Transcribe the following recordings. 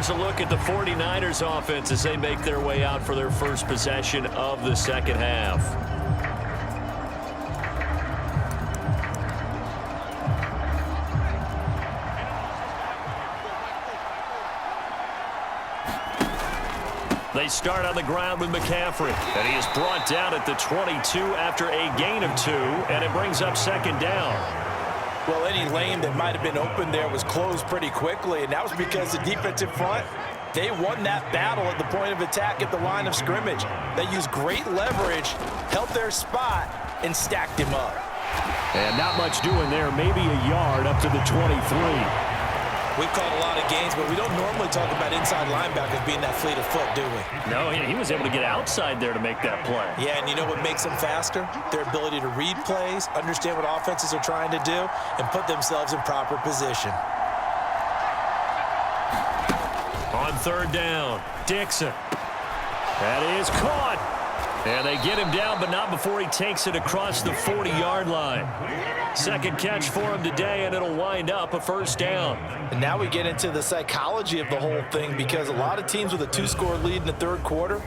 here's a look at the 49ers offense as they make their way out for their first possession of the second half. They start on the ground with McCaffrey, and he is brought down at the 22 after a gain of 2, and it brings up second down. Well, any lane that might have been open there was closed pretty quickly, and that was because the defensive front, they won that battle at the point of attack at the line of scrimmage. They used great leverage, held their spot, and stacked him up. And not much doing there, maybe a yard up to the 23. We've called a lot of games, but we don't normally talk about inside linebackers being that fleet of foot, do we? No, he was able to get outside there to make that play. Yeah, and you know what makes them faster? Their ability to read plays, understand what offenses are trying to do, and put themselves in proper position. On third down, Dixon. That is caught. And they get him down, but not before he takes it across the 40-yard line. Second catch for him today, and it'll wind up a first down. And now we get into the psychology of the whole thing, because a lot of teams with a 2-score lead in the third quarter,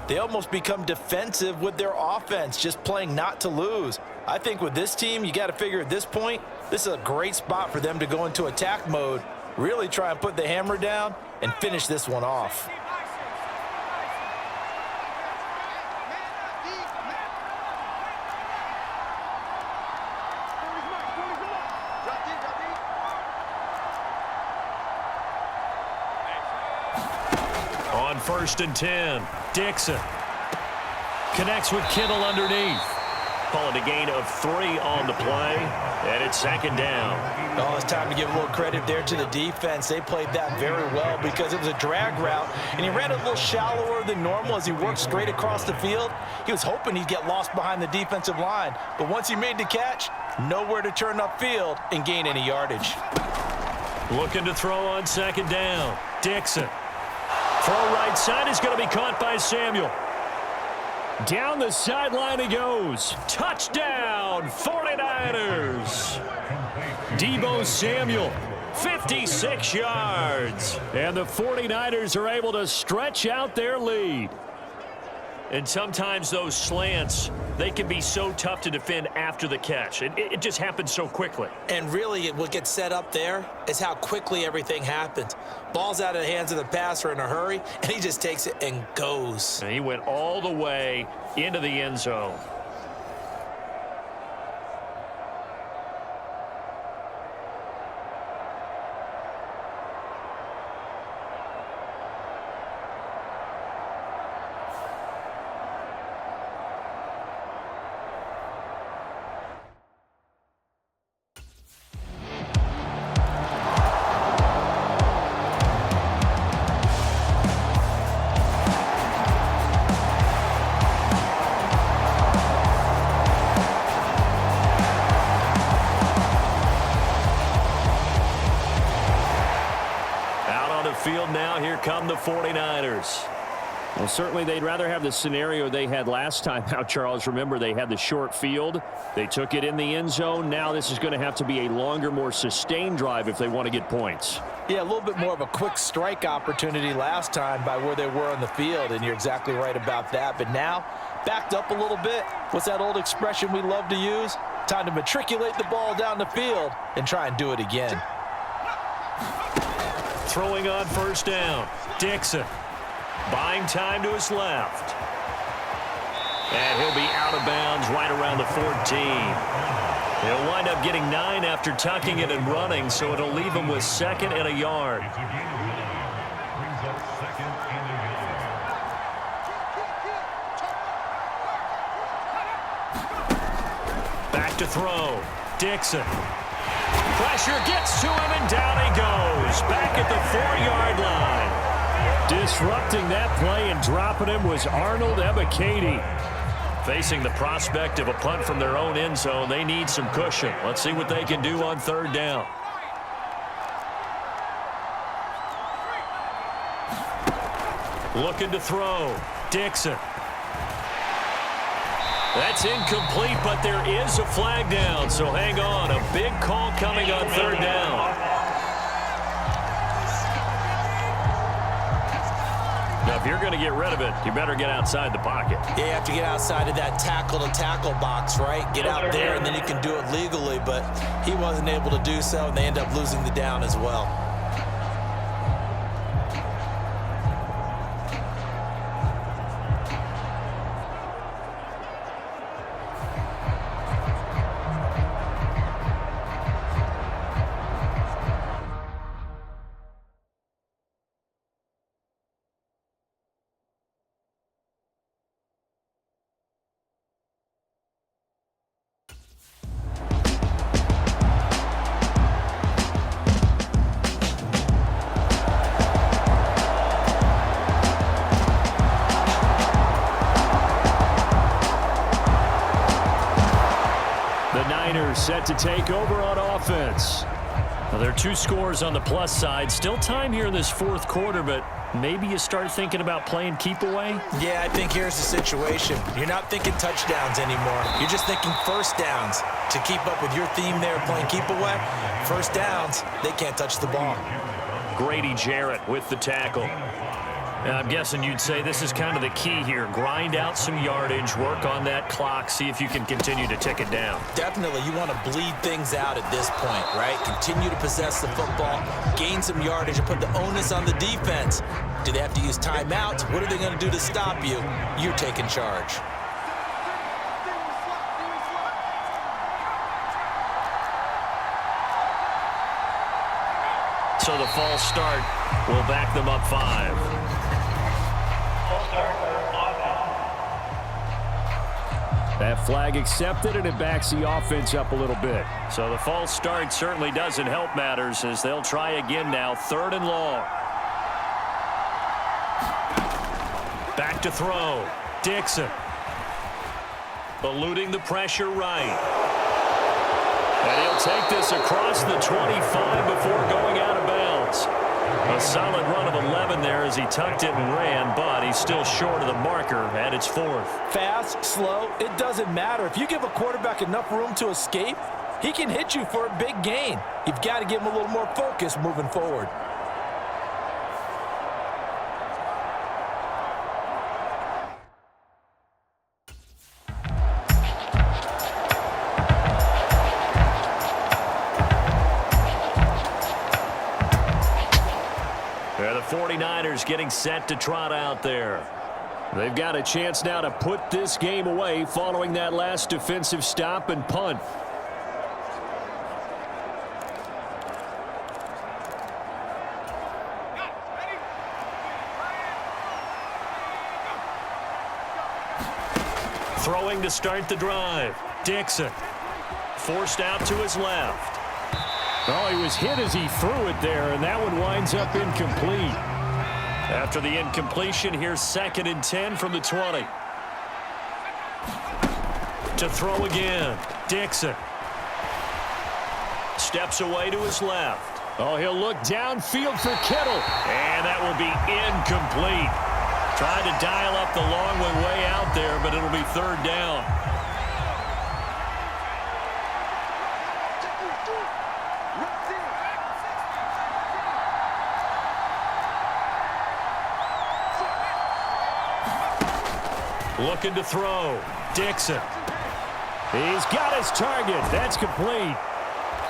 they almost become defensive with their offense, just playing not to lose. I think with this team, you got to figure at this point, this is a great spot for them to go into attack mode, really try and put the hammer down and finish this one off. On 1st and 10, Dixon connects with Kittle underneath. Call it a gain of 3 on the play, and it's second down. Oh, it's time to give a little credit there to the defense. They played that very well because it was a drag route, and he ran a little shallower than normal as he worked straight across the field. He was hoping he'd get lost behind the defensive line, but once he made the catch, nowhere to turn upfield and gain any yardage. Looking to throw on second down, Dixon. Throw right side is going to be caught by Samuel. Down the sideline he goes. Touchdown, 49ers. Deebo Samuel, 56 yards. And the 49ers are able to stretch out their lead. And sometimes those slants, they can be so tough to defend after the catch. It just happens so quickly. And really, what gets set up there is how quickly everything happens. Ball's out of the hands of the passer in a hurry, and he just takes it and goes. And he went all the way into the end zone. Field now, here come the 49ers. Well, certainly they'd rather have the scenario they had last time out, Charles. Remember, they had the short field. They took it in the end zone. Now this is going to have to be a longer, more sustained drive if they want to get points. Yeah, a little bit more of a quick strike opportunity last time by where they were on the field, and you're exactly right about that. But now, backed up a little bit. What's that old expression we love to use? Time to matriculate the ball down the field and try and do it again. Throwing on first down, Dixon. Buying time to his left. And he'll be out of bounds right around the 14. He'll wind up getting 9 after tucking it and running, so it'll leave him with 2nd and a yard. Back to throw, Dixon. Pressure gets to him, and down he goes. Back at the 4-yard line. Disrupting that play and dropping him was Arnold Ebiketie. Facing the prospect of a punt from their own end zone, they need some cushion. Let's see what they can do on third down. Looking to throw, Dixon. That's incomplete, but there is a flag down, so hang on. A big call coming on third down. Now, if you're going to get rid of it, you better get outside the pocket. Yeah, you have to get outside of that tackle-to-tackle box, right? Get out there, and then you can do it legally, but he wasn't able to do so, and they end up losing the down as well. Set to take over on offense. Well, there are 2 scores on the plus side. Still time here in this 4th quarter, but maybe you start thinking about playing keep away? Yeah, I think here's the situation. You're not thinking touchdowns anymore. You're just thinking first downs. To keep up with your theme there, playing keep away, first downs, they can't touch the ball. Grady Jarrett with the tackle. Now, I'm guessing you'd say this is kind of the key here. Grind out some yardage, work on that clock, see if you can continue to tick it down. Definitely, you want to bleed things out at this point, right? Continue to possess the football, gain some yardage, and put the onus on the defense. Do they have to use timeouts? What are they going to do to stop you? You're taking charge. So the false start will back them up 5. That flag accepted, and it backs the offense up a little bit. So the false start certainly doesn't help matters as they'll try again now. 3rd and long. Back to throw. Dixon. Eluding the pressure right. And he'll take this across the 25 before going out of bounds. A solid run of 11 there as he tucked it and ran, but he's still short of the marker at its 4th. Fast, slow, it doesn't matter. If you give a quarterback enough room to escape, he can hit you for a big gain. You've got to give him a little more focus moving forward. The 49ers getting set to trot out there. They've got a chance now to put this game away following that last defensive stop and punt. Throwing to start the drive. Dixon. Forced out to his left. Oh, he was hit as he threw it there, and that one winds up incomplete. After the incompletion, here's 2nd and 10 from the 20. To throw again. Dixon. Steps away to his left. Oh, he'll look downfield for Kittle. And that will be incomplete. Tried to dial up the long one way out there, but it'll be 3rd down. Looking to throw. Dixon. He's got his target. That's complete.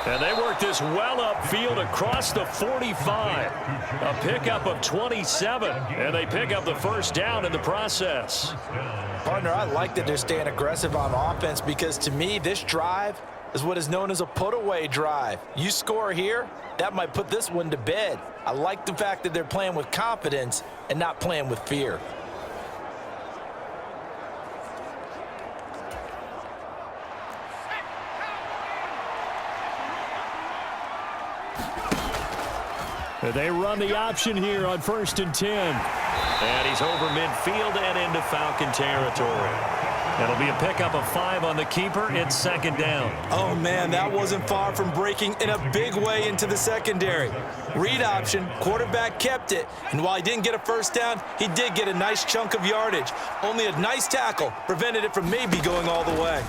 And they work this well upfield across the 45. A pickup of 27. And they pick up the first down in the process. Partner, I like that they're staying aggressive on offense because to me, this drive is what is known as a put-away drive. You score here, that might put this one to bed. I like the fact that they're playing with confidence and not playing with fear. They run the option here on 1st and 10. And he's over midfield and into Falcon territory. It'll be a pickup of 5 on the keeper. It's 2nd down. Oh, man, that wasn't far from breaking in a big way into the secondary. Read option, quarterback kept it, and while he didn't get a first down, he did get a nice chunk of yardage. Only a nice tackle prevented it from maybe going all the way.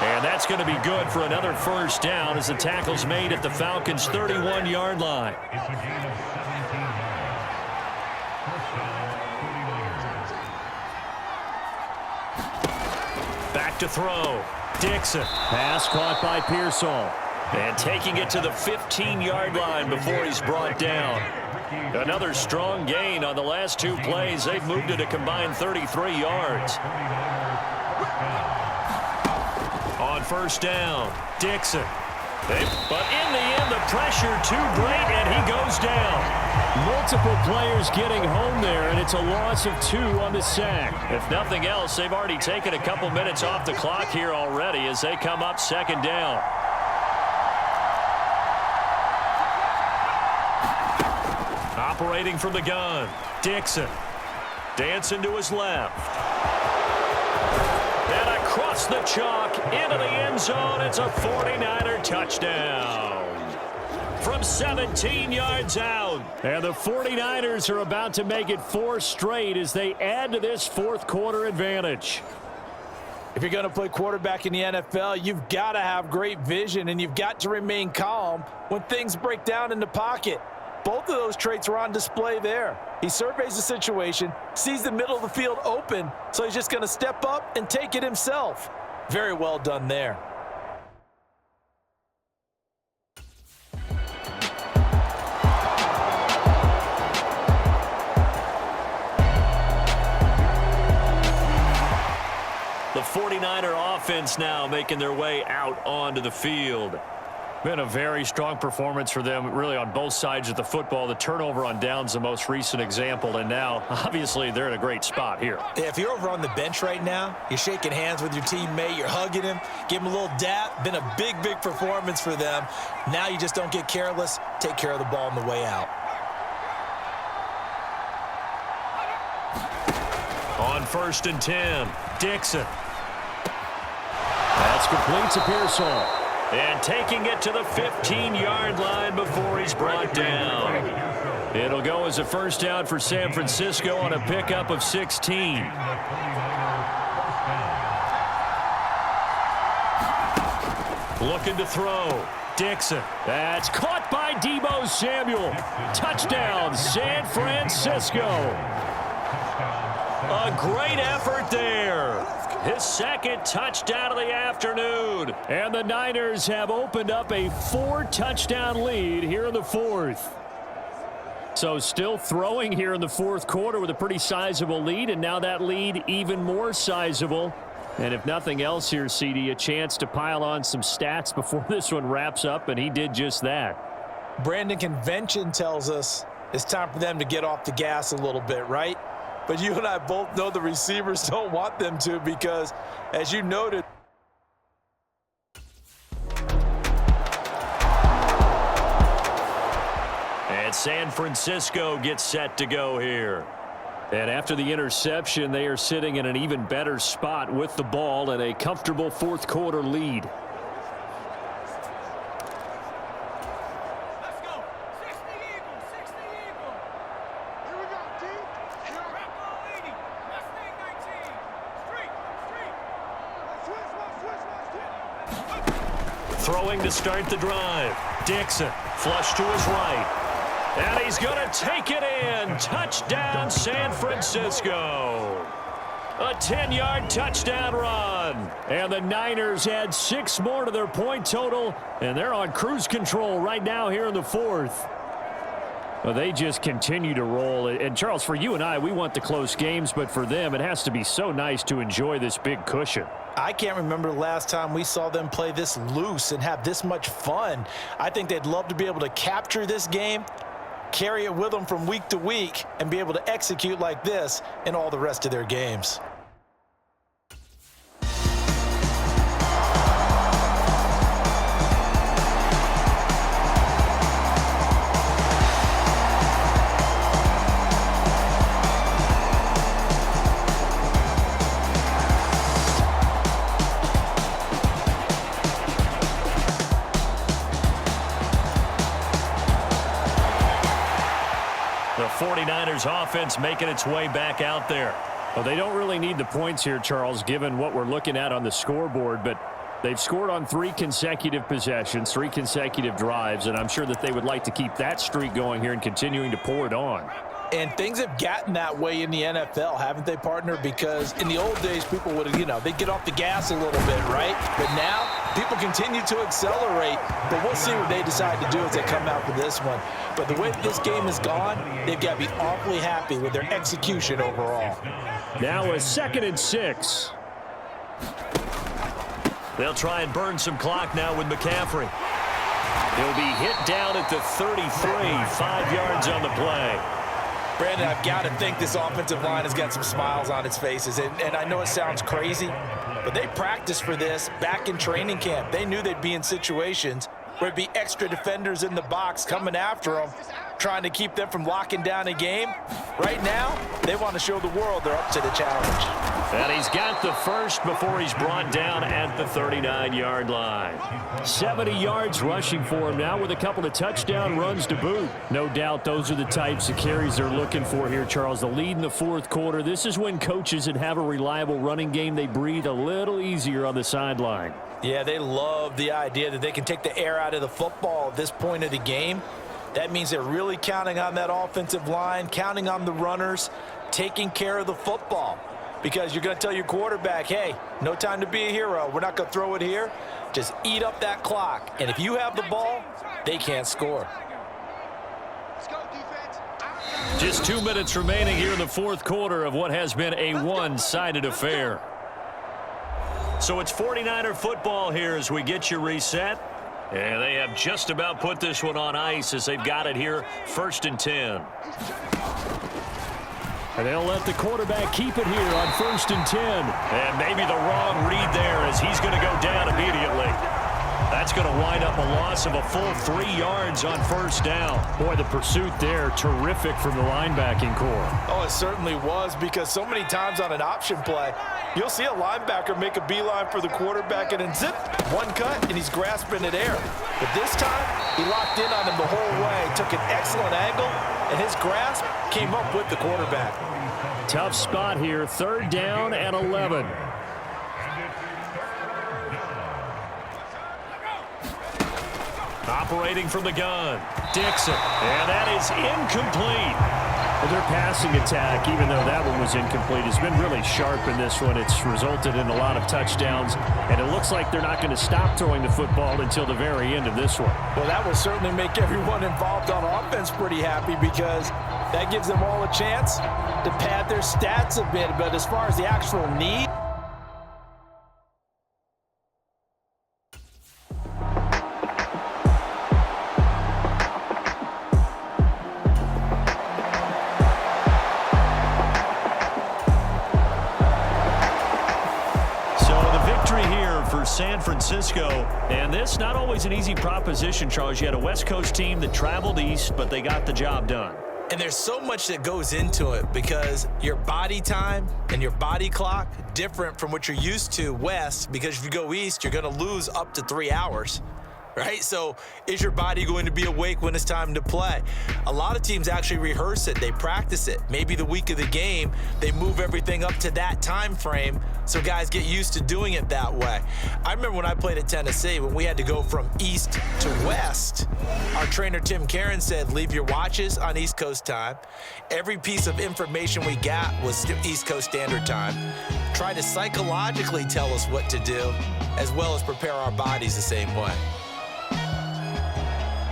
And that's going to be good for another first down as the tackle's made at the Falcons' 31-yard line. to throw. Dixon. Pass caught by Pearsall. And taking it to the 15-yard line before he's brought down. Another strong gain on the last two plays. They've moved it a combined 33 yards. On first down, Dixon. But in the end, the pressure too great, and he goes down. Multiple players getting home there, and it's a loss of 2 on the sack. If nothing else, they've already taken a couple minutes off the clock here already as they come up second down. Operating from the gun, Dixon. Dancing to his left. And across the chalk, into the end zone, it's a 49er touchdown. From 17 yards out. And the 49ers are about to make it 4 straight as they add to this fourth quarter advantage. If you're going to play quarterback in the NFL, you've got to have great vision, and you've got to remain calm when things break down in the pocket. Both of those traits are on display there. He surveys the situation, sees the middle of the field open, so he's just going to step up and take it himself. Very well done there. The 49er offense now making their way out onto the field. Been a very strong performance for them, really, on both sides of the football. The turnover on downs, the most recent example, and now, obviously, they're in a great spot here. Yeah, if you're over on the bench right now, you're shaking hands with your teammate, you're hugging him, give him a little dap. Been a big, big performance for them. Now you just don't get careless. Take care of the ball on the way out. On 1st and 10, Dixon. That's complete to Pearsall. And taking it to the 15-yard line before he's brought down. It'll go as a first down for San Francisco on a pickup of 16. Looking to throw. Dixon. That's caught by Deebo Samuel. Touchdown, San Francisco. A great effort there. His second touchdown of the afternoon. And the Niners have opened up a 4-touchdown lead here in the fourth. So still throwing here in the fourth quarter with a pretty sizable lead, and now that lead even more sizable. And if nothing else here, CD, a chance to pile on some stats before this one wraps up, and he did just that. Brandon, convention tells us it's time for them to get off the gas a little bit, right? But you and I both know the receivers don't want them to because, as you noted, and San Francisco gets set to go here. And after the interception, they are sitting in an even better spot with the ball and a comfortable fourth quarter lead. Throwing to start the drive. Dixon, flush to his right. And he's going to take it in. Touchdown, San Francisco. A 10-yard touchdown run. And the Niners add 6 more to their point total, and they're on cruise control right now here in the fourth. Well, they just continue to roll. And, Charles, for you and I, we want the close games, but for them, it has to be so nice to enjoy this big cushion. I can't remember the last time we saw them play this loose and have this much fun. I think they'd love to be able to capture this game, carry it with them from week to week, and be able to execute like this in all the rest of their games. The 49ers offense making its way back out there. Well, they don't really need the points here, Charles, given what we're looking at on the scoreboard, but they've scored on 3 consecutive possessions, 3 consecutive drives, and I'm sure that they would like to keep that streak going here and continuing to pour it on. And things have gotten that way in the NFL, haven't they, partner? Because in the old days, people would, they'd get off the gas a little bit, right? But now, people continue to accelerate. But we'll see what they decide to do as they come out for this one. But the way this game has gone, they've got to be awfully happy with their execution overall. Now a 2nd and 6. They'll try and burn some clock now with McCaffrey. He'll be hit down at the 33, 5 yards on the play. Brandon, I've got to think this offensive line has got some smiles on its faces. And I know it sounds crazy, but they practiced for this back in training camp. They knew they'd be in situations where there'd be extra defenders in the box coming after them, trying to keep them from locking down a game. Right now, they want to show the world they're up to the challenge. And he's got the first before he's brought down at the 39-yard line. 70 yards rushing for him now with a couple of touchdown runs to boot. No doubt those are the types of carries they're looking for here, Charles. The lead in the 4th quarter. This is when coaches that have a reliable running game, they breathe a little easier on the sideline. Yeah, they love the idea that they can take the air out of the football at this point of the game. That means they're really counting on that offensive line, counting on the runners, taking care of the football. Because you're going to tell your quarterback, hey, no time to be a hero. We're not going to throw it here. Just eat up that clock. And if you have the ball, they can't score. Just 2 minutes remaining here in the 4th quarter of what has been a one-sided affair. So it's 49er football here as we get you reset. And they have just about put this one on ice as they've got it here, 1st and 10. And they'll let the quarterback keep it here on 1st and 10. And maybe the wrong read there as he's going to go down immediately. That's going to wind up a loss of a full 3 yards on 1st down. Boy, the pursuit there, terrific from the linebacking core. Oh, it certainly was, because so many times on an option play, you'll see a linebacker make a beeline for the quarterback and then zip, one cut, and he's grasping at air. But this time, he locked in on him the whole way, took an excellent angle, and his grasp came up with the quarterback. Tough spot here, 3rd down and 11. Operating from the gun, Dixon, and that is incomplete. Well, their passing attack, even though that one was incomplete, has been really sharp in this one. It's resulted in a lot of touchdowns, and it looks like they're not going to stop throwing the football until the very end of this one. Well, that will certainly make everyone involved on offense pretty happy, because that gives them all a chance to pad their stats a bit. But as far as the actual need, San Francisco, and this not always an easy proposition, Charles. You had a West Coast team that traveled east, but they got the job done. and there's so much that goes into it, because your body time and your body clock different from what you're used to west, because if you go east, you're going to lose up to 3 hours. Right? So is your body going to be awake when it's time to play? A lot of teams actually rehearse it. They practice it. Maybe the week of the game, they move everything up to that time frame so guys get used to doing it that way. I remember when I played at Tennessee, when we had to go from east to west, our trainer Tim Karen said, leave your watches on East Coast time. Every piece of information we got was East Coast Standard Time. Try to psychologically tell us what to do, as well as prepare our bodies the same way.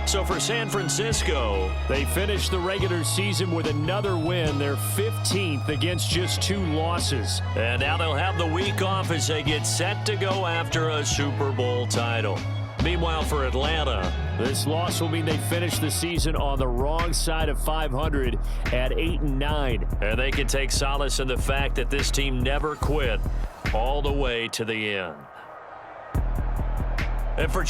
So for San Francisco, they finished the regular season with another win. They're 15th against just 2 losses. And now they'll have the week off as they get set to go after a Super Bowl title. Meanwhile, for Atlanta, this loss will mean they finish the season on the wrong side of 500 at 8-9. And they can take solace in the fact that this team never quit all the way to the end. And for